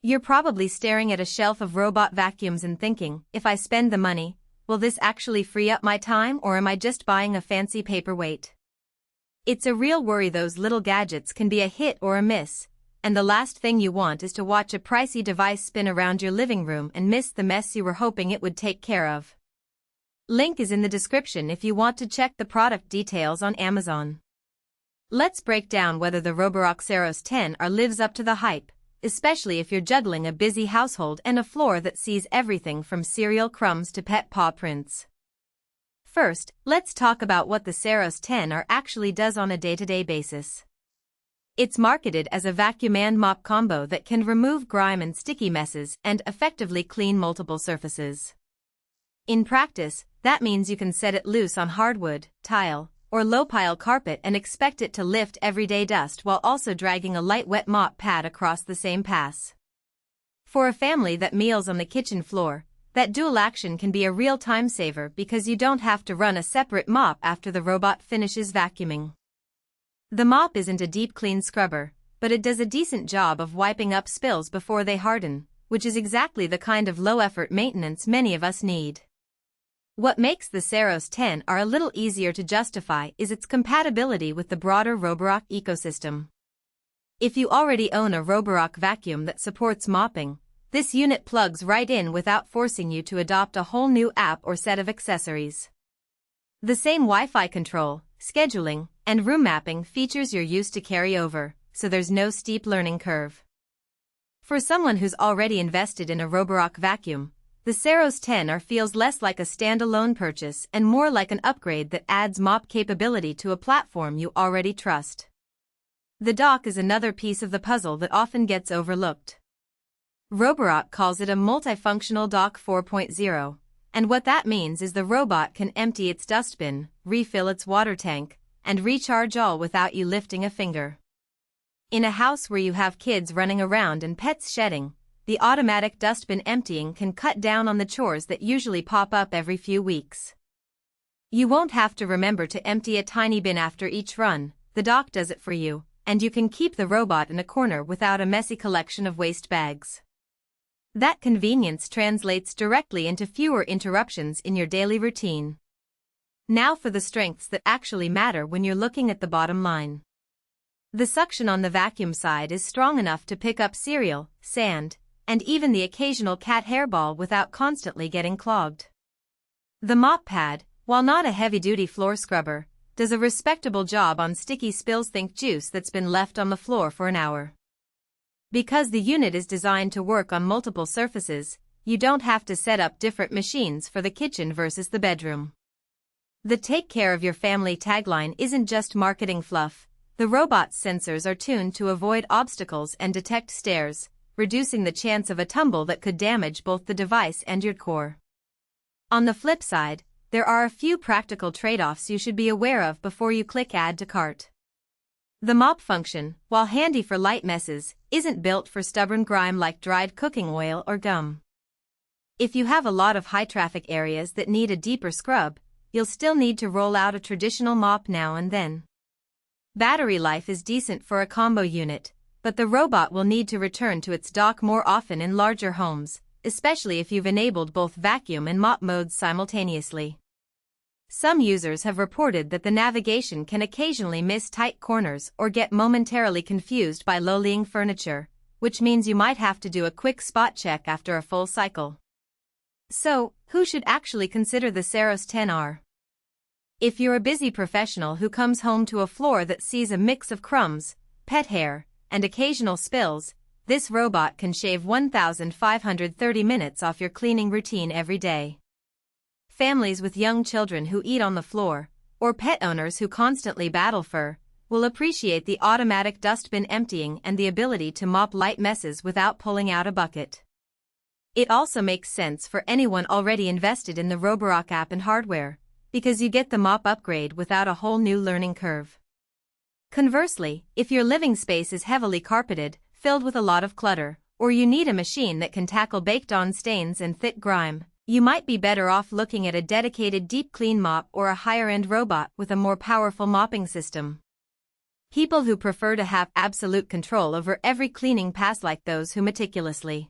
You're probably staring at a shelf of robot vacuums and thinking, if I spend the money, will this actually free up my time or am I just buying a fancy paperweight? It's a real worry. Those little gadgets can be a hit or a miss, and the last thing you want is to watch a pricey device spin around your living room and miss the mess you were hoping it would take care of. Link is in the description if you want to check the product details on Amazon. Let's break down whether the roborock Saros 10R lives up to the hype, especially if you're juggling a busy household and a floor that sees everything from cereal crumbs to pet paw prints. First, let's talk about what the Saros 10R actually does on a day-to-day basis. It's marketed as a vacuum and mop combo that can remove grime and sticky messes and effectively clean multiple surfaces. In practice, that means you can set it loose on hardwood, tile, or low-pile carpet and expect it to lift everyday dust while also dragging a light wet mop pad across the same pass. For a family that meals on the kitchen floor, that dual action can be a real time saver because you don't have to run a separate mop after the robot finishes vacuuming. The mop isn't a deep clean scrubber, but it does a decent job of wiping up spills before they harden, which is exactly the kind of low-effort maintenance many of us need. What makes the Saros 10R a little easier to justify is its compatibility with the broader Roborock ecosystem. If you already own a Roborock vacuum that supports mopping, this unit plugs right in without forcing you to adopt a whole new app or set of accessories. The same Wi-Fi control, scheduling, and room mapping features you're used to carry over, so there's no steep learning curve. For someone who's already invested in a Roborock vacuum, the Saros 10R feels less like a standalone purchase and more like an upgrade that adds mop capability to a platform you already trust. The dock is another piece of the puzzle that often gets overlooked. Roborock calls it a Multifunctional Dock 4.0, and what that means is the robot can empty its dustbin, refill its water tank, and recharge all without you lifting a finger. In a house where you have kids running around and pets shedding, the automatic dustbin emptying can cut down on the chores that usually pop up every few weeks. You won't have to remember to empty a tiny bin after each run, the dock does it for you, and you can keep the robot in a corner without a messy collection of waste bags. That convenience translates directly into fewer interruptions in your daily routine. Now for the strengths that actually matter when you're looking at the bottom line. The suction on the vacuum side is strong enough to pick up cereal, sand, and even the occasional cat hairball without constantly getting clogged. The mop pad, while not a heavy-duty floor scrubber, does a respectable job on sticky spills. Think juice that's been left on the floor for an hour. Because the unit is designed to work on multiple surfaces, you don't have to set up different machines for the kitchen versus the bedroom. The "Take care of your family" tagline isn't just marketing fluff. The robot's sensors are tuned to avoid obstacles and detect stairs, reducing the chance of a tumble that could damage both the device and your core. On the flip side, there are a few practical trade-offs you should be aware of before you click Add to Cart. The mop function, while handy for light messes, isn't built for stubborn grime like dried cooking oil or gum. If you have a lot of high-traffic areas that need a deeper scrub, you'll still need to roll out a traditional mop now and then. Battery life is decent for a combo unit, but the robot will need to return to its dock more often in larger homes, especially if you've enabled both vacuum and mop modes simultaneously. Some users have reported that the navigation can occasionally miss tight corners or get momentarily confused by low-lying furniture, which means you might have to do a quick spot check after a full cycle. So, who should actually consider the Saros 10R? If you're a busy professional who comes home to a floor that sees a mix of crumbs, pet hair, and occasional spills, this robot can shave 1,530 minutes off your cleaning routine every day. Families with young children who eat on the floor, or pet owners who constantly battle fur, will appreciate the automatic dustbin emptying and the ability to mop light messes without pulling out a bucket. It also makes sense for anyone already invested in the Roborock app and hardware, because you get the mop upgrade without a whole new learning curve. Conversely, if your living space is heavily carpeted, filled with a lot of clutter, or you need a machine that can tackle baked-on stains and thick grime, you might be better off looking at a dedicated deep clean mop or a higher-end robot with a more powerful mopping system. People who prefer to have absolute control over every cleaning pass like those who meticulously